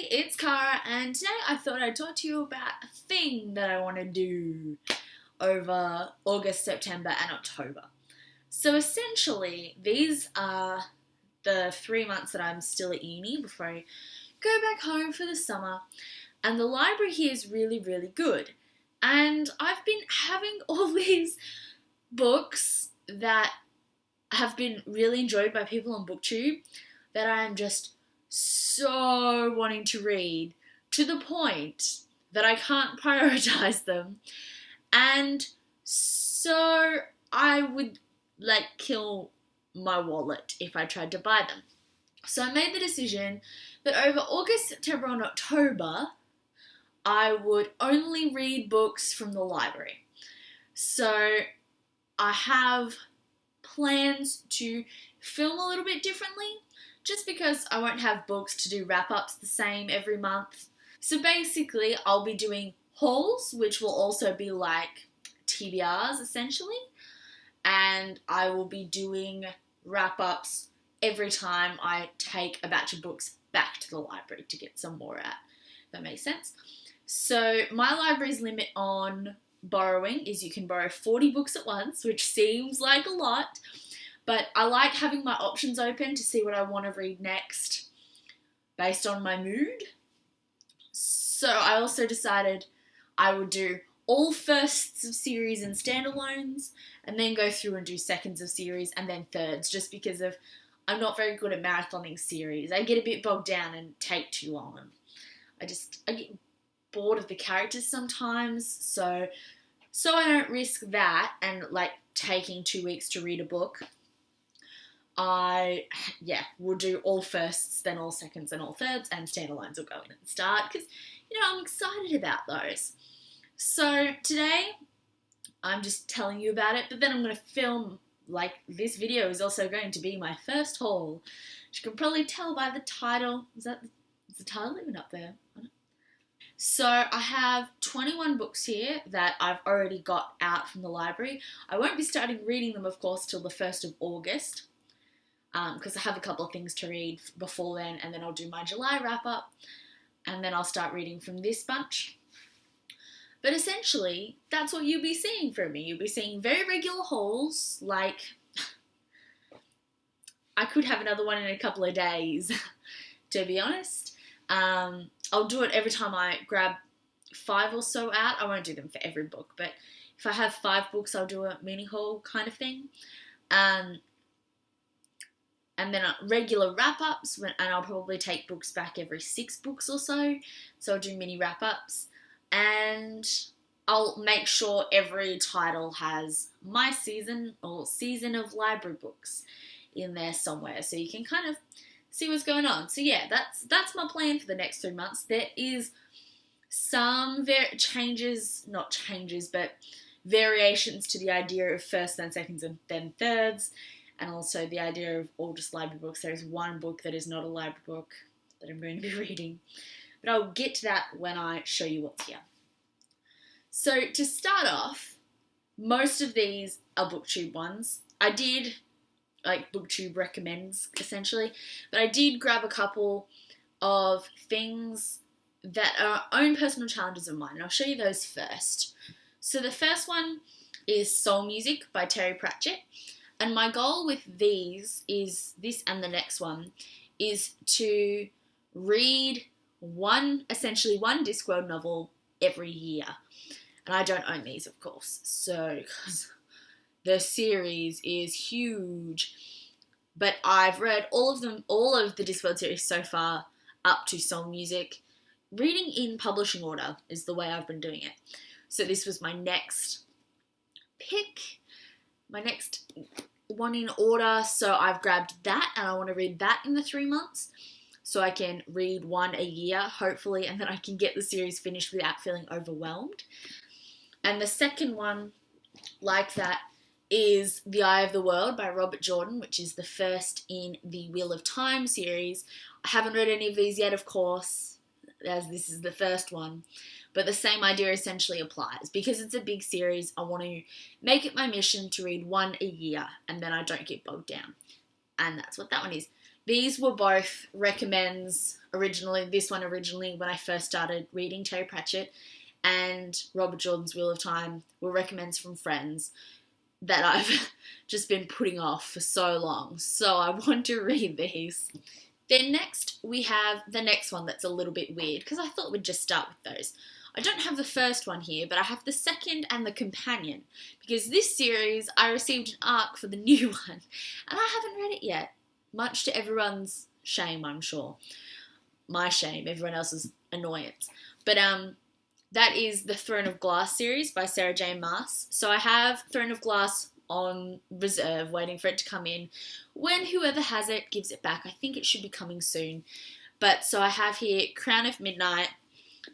Hey, it's Cara, and today I thought I'd talk to you about a thing that I want to do over August, September, and October. So essentially, these are the 3 months that I'm still at uni before I go back home for the summer, and the library here is really, really good. And I've been having all these books that have been really enjoyed by people on BookTube that I am just so wanting to read to the point that I can't prioritize them. And so I would kill my wallet if I tried to buy them. So I made the decision that over August, September, and October, I would only read books from the library. So I have plans to film a little bit differently, just because I won't have books to do wrap-ups the same every month. So basically, I'll be doing hauls, which will also be like TBRs essentially, and I will be doing wrap-ups every time I take a batch of books back to the library to get some more out. That makes sense. So my library's limit on borrowing is you can borrow 40 books at once, which seems like a lot, but I like having my options open to see what I want to read next based on my mood. So I also decided I would do all firsts of series and standalones, and then go through and do seconds of series and then thirds, just because I'm not very good at marathoning series. I get a bit bogged down and take too long. I get bored of the characters sometimes, so I don't risk that and taking 2 weeks to read a book. I will do all firsts, then all seconds, and all thirds, and standalones will go in at the start because I'm excited about those. So today I'm just telling you about it, but then I'm going to film, this video is also going to be my first haul, which you can probably tell by the title. Is the title even up there? So I have 21 books here that I've already got out from the library. I won't be starting reading them, of course, till the 1st of August, because I have a couple of things to read before then, and then I'll do my July wrap-up, and then I'll start reading from this bunch. But essentially, that's what you'll be seeing from me. You'll be seeing very regular hauls, I could have another one in a couple of days, to be honest. I'll do it every time I grab 5 or so out. I won't do them for every book, but if I have 5 books, I'll do a mini haul kind of thing. And then regular wrap-ups, and I'll probably take books back every 6 books or so. So I'll do mini wrap-ups, and I'll make sure every title has my season or season of library books in there somewhere, so you can kind of see what's going on. So yeah, that's my plan for the next 3 months. There is some variations to the idea of first, then seconds, and then thirds, and also the idea of all just library books. There's one book that is not a library book that I'm going to be reading, but I'll get to that when I show you what's here. So to start off, most of these are BookTube ones. I did BookTube recommends, essentially, but I did grab a couple of things that are own personal challenges of mine, and I'll show you those first. So the first one is Soul Music by Terry Pratchett, and my goal with these is, this and the next one, is to read essentially one Discworld novel every year. And I don't own these, of course, so, because the series is huge. But I've read all of the Discworld series so far, up to Soul Music. Reading in publishing order is the way I've been doing it. So this was my next pick, my next one in order. So I've grabbed that, and I want to read that in the 3 months. So I can read one a year, hopefully, and then I can get the series finished without feeling overwhelmed. And the second one like that is The Eye of the World by Robert Jordan, which is the first in the Wheel of Time series. I haven't read any of these yet, of course, as this is the first one, but the same idea essentially applies. Because it's a big series, I want to make it my mission to read one a year, and then I don't get bogged down. And that's what that one is. These were both recommends originally. This one originally when I first started reading Terry Pratchett, and Robert Jordan's Wheel of Time were recommends from friends that I've just been putting off for so long. So I want to read these. Then next we have the next one that's a little bit weird because I thought we'd just start with those. I don't have the first one here, but I have the second and the companion because this series I received an ARC for the new one and I haven't read it yet, much to everyone's shame, I'm sure. My shame, everyone else's annoyance. But that is the Throne of Glass series by Sarah J. Maas. So I have Throne of Glass on reserve, waiting for it to come in. When whoever has it gives it back, I think it should be coming soon. But so I have here Crown of Midnight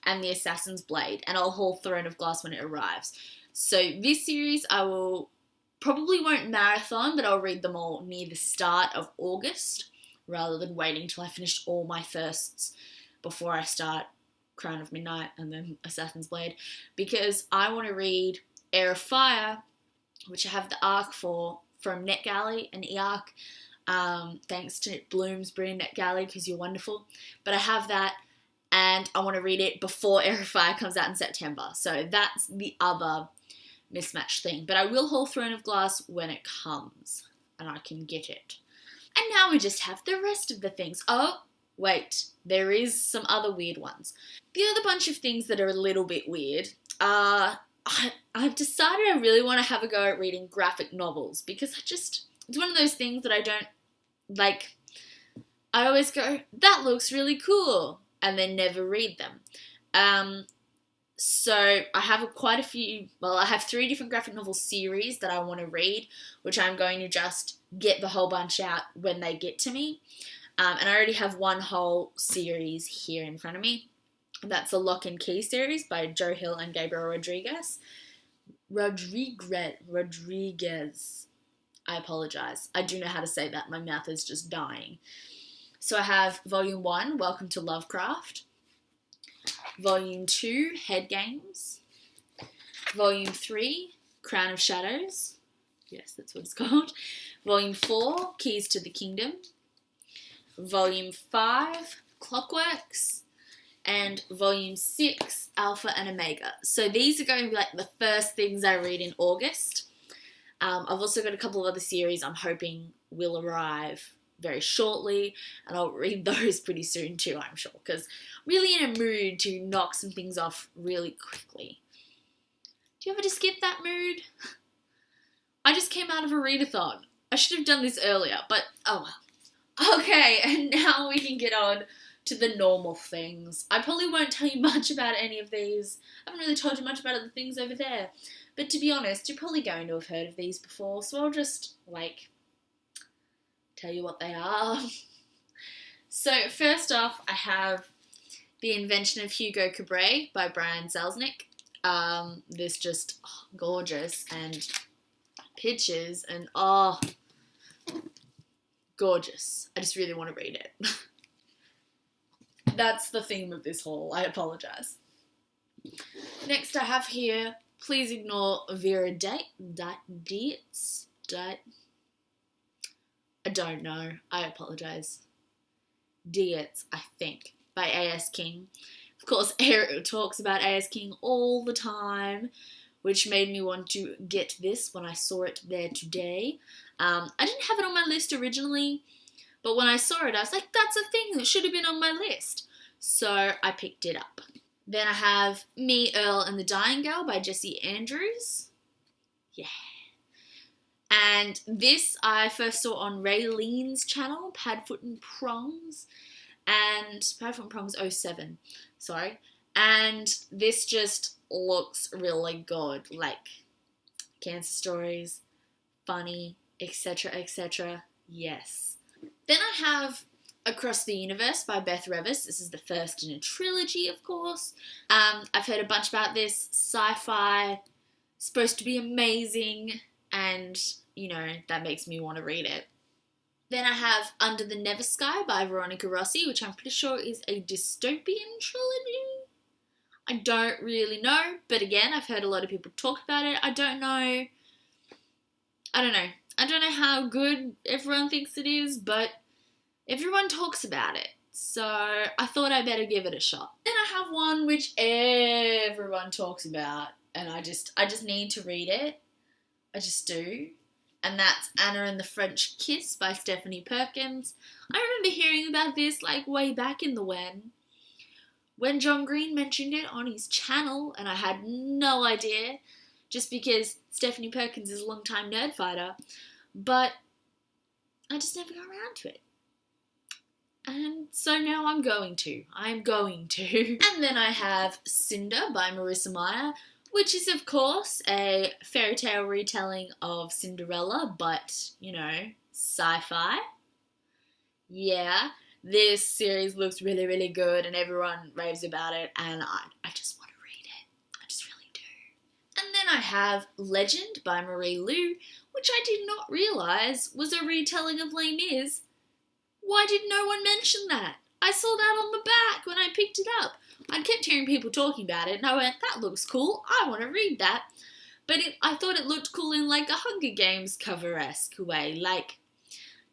and the Assassin's Blade, and I'll haul Throne of Glass when it arrives. So this series I will probably won't marathon, but I'll read them all near the start of August, rather than waiting till I finished all my firsts before I start Crown of Midnight and then Assassin's Blade, because I want to read Heir of Fire, which I have the ARC for from NetGalley, an e-ARC, thanks to Bloomsbury and NetGalley because you're wonderful. But I have that and I want to read it before Heir of Fire comes out in September. So that's the other mismatched thing. But I will haul Throne of Glass when it comes and I can get it. And now we just have the rest of the things. Oh, wait, there is some other weird ones. The other bunch of things that are a little bit weird are, I've decided I really want to have a go at reading graphic novels because it's one of those things that I don't, like, I always go, that looks really cool, and then never read them. So I have quite a few, well, I have 3 different graphic novel series that I want to read, which I'm going to just get the whole bunch out when they get to me. And I already have one whole series here in front of me. That's the Lock and Key series by Joe Hill and Gabriel Rodriguez. Rodriguez. I apologize. I do know how to say that. My mouth is just dying. So I have Volume 1, Welcome to Lovecraft. Volume 2, Head Games. Volume 3, Crown of Shadows. Yes, that's what it's called. Volume 4, Keys to the Kingdom. Volume 5, Clockworks. And Volume 6, Alpha and Omega. So these are going to be like the first things I read in August. I've also got a couple of other series I'm hoping will arrive very shortly, and I'll read those pretty soon too, I'm sure, because I'm really in a mood to knock some things off really quickly. Do you ever just get that mood? I just came out of a readathon. I should have done this earlier, but oh well. Okay, and now we can get on to the normal things. I probably won't tell you much about any of these. I haven't really told you much about the things over there. But to be honest, you're probably going to have heard of these before, so I'll just, tell you what they are. So, first off, I have The Invention of Hugo Cabret by Brian Selznick. This just gorgeous, and pictures, and gorgeous. I just really want to read it. That's the theme of this haul. I apologise. Next I have here, please ignore Vera Dietz. I don't know. I apologise. Dietz, I think, by A.S. King. Of course, Eric talks about A.S. King all the time, which made me want to get this when I saw it there today. I didn't have it on my list originally, but when I saw it, I was like, that's a thing that should have been on my list. So I picked it up. Then I have Me, Earl and the Dying Girl by Jessie Andrews. Yeah. And this I first saw on Raylene's channel, Padfoot and Prongs. And Padfoot and Prongs 07. Sorry. And this just looks really good. Like, cancer stories, funny, etc., etc. Yes. Then I have Across the Universe by Beth Revis. This is the first in a trilogy, of course. I've heard a bunch about this. Sci-fi, supposed to be amazing, and, that makes me want to read it. Then I have Under the Never Sky by Veronica Rossi, which I'm pretty sure is a dystopian trilogy. I don't really know, but again, I've heard a lot of people talk about it. I don't know how good everyone thinks it is, but Everyone talks about it, so I thought I better give it a shot. Then I have one which everyone talks about, and I just need to read it. I just do. And that's Anna and the French Kiss by Stephanie Perkins. I remember hearing about this like way back in the when John Green mentioned it on his channel, and I had no idea, just because Stephanie Perkins is a long-time nerd fighter, but I just never got around to it. And so now I'm going to. And then I have Cinder by Marissa Meyer, which is, of course, a fairy tale retelling of Cinderella, but, you know, sci-fi. Yeah, this series looks really, really good, and everyone raves about it, and I just want to read it. I just really do. And then I have Legend by Marie Lu, which I did not realise was a retelling of Les Mis. Why did no one mention that? I saw that on the back when I picked it up. I kept hearing people talking about it, and I went, that looks cool, I want to read that. But I thought it looked cool in like a Hunger Games cover-esque way, like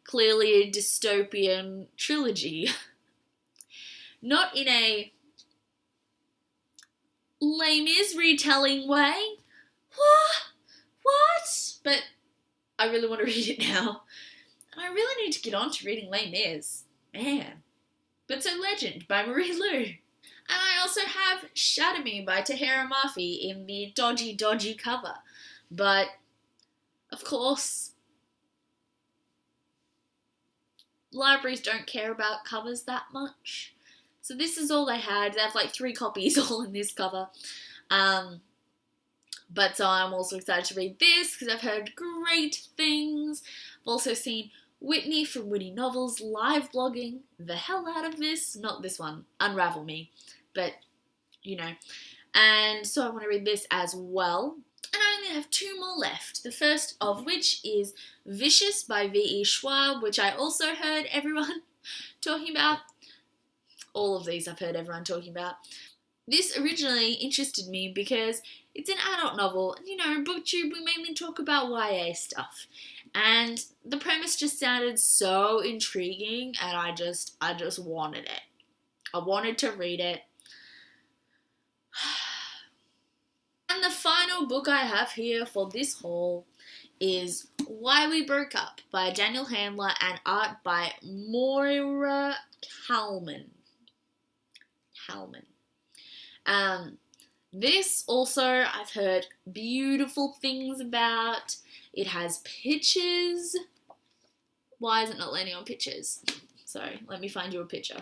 clearly a dystopian trilogy. Not in a Les Mis retelling way. What? But I really want to read it now. And I really need to get on to reading Les Mis. Man. But so Legend by Marie Lu. And I also have Shatter Me by Tahira Mafi in the dodgy cover. But, of course, libraries don't care about covers that much. So this is all they had. They have like 3 copies all in this cover. But so I'm also excited to read this because I've heard great things. I've also seen Whitney from Whitney Novels live blogging the hell out of this. Not this one, Unravel Me. But, you know. And so I want to read this as well. And I only have 2 more left. The first of which is Vicious by V.E. Schwab, which I also heard everyone talking about. All of these I've heard everyone talking about. This originally interested me because it's an adult novel. And, you know, BookTube, we mainly talk about YA stuff. And the premise just sounded so intriguing, and I just wanted it. I wanted to read it. And the final book I have here for this haul is Why We Broke Up by Daniel Handler and art by Moira Kalman. This also I've heard beautiful things about. It has pictures. Why is it not landing on pictures? Sorry, let me find you a picture.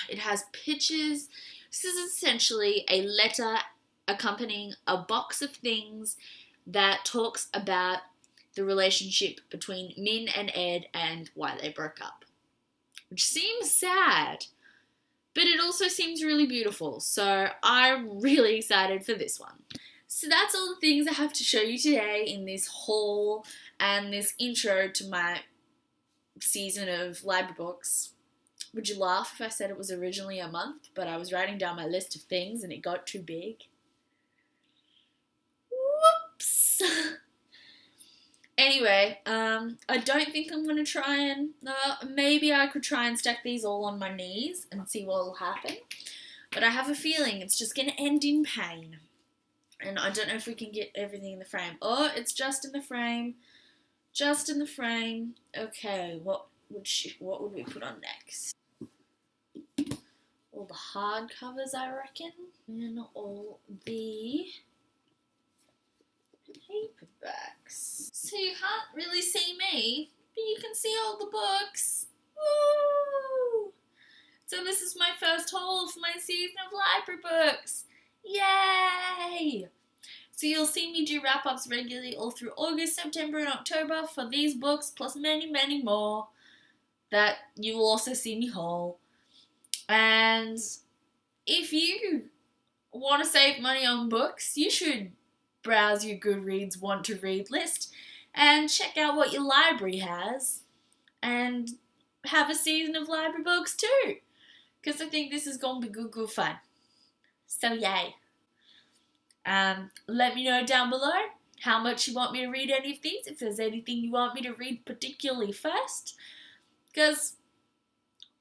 It has pictures. This is essentially a letter accompanying a box of things that talks about the relationship between Min and Ed and why they broke up. Which seems sad, but it also seems really beautiful. So I'm really excited for this one. So that's all the things I have to show you today in this haul and this intro to my season of library books. Would you laugh if I said it was originally a month, but I was writing down my list of things and it got too big? Whoops! Anyway, I don't think I'm going to try and... maybe I could try and stack these all on my knees and see what will happen. But I have a feeling it's just going to end in pain. And I don't know if we can get everything in the frame. Oh, it's just in the frame. Just in the frame. Okay, what would we put on next? All the hard covers, I reckon. And all the paperbacks. So you can't really see me, but you can see all the books. Woo! So this is my first haul for my season of library books. Yay! So you'll see me do wrap-ups regularly all through August, September and October for these books, plus many, many more that you will also see me haul. And if you want to save money on books, you should browse your Goodreads Want to Read list and check out what your library has and have a season of library books too. Because I think this is going to be good fun. So yay. Let me know down below how much you want me to read any of these. If there's anything you want me to read particularly first. Because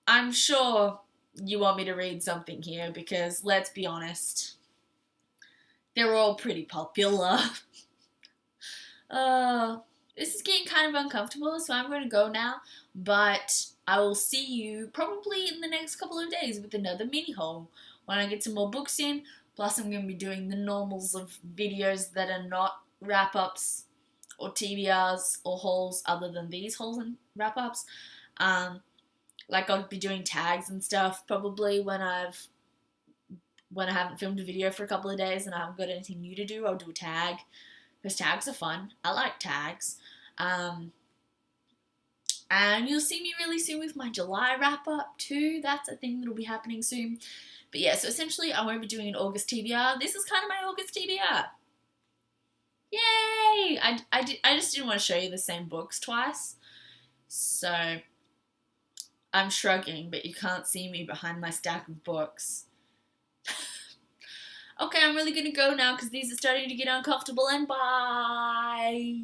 I'm sure you want me to read something here, because let's be honest, they're all pretty popular. This is getting kind of uncomfortable, so I'm going to go now. But I will see you probably in the next couple of days with another mini haul when I get some more books in. Plus, I'm going to be doing the normals of videos that are not wrap-ups or TBRs or hauls other than these hauls and wrap-ups. Like I'll be doing tags and stuff probably when I haven't filmed a video for a couple of days and I haven't got anything new to do. I'll do a tag, because tags are fun. I like tags. And you'll see me really soon with my July wrap-up too. That's a thing that'll be happening soon. But yeah, so essentially I won't be doing an August TBR. This is kind of my August TBR. Yay! I just didn't want to show you the same books twice. So I'm shrugging, but you can't see me behind my stack of books. Okay, I'm really going to go now because these are starting to get uncomfortable, and bye!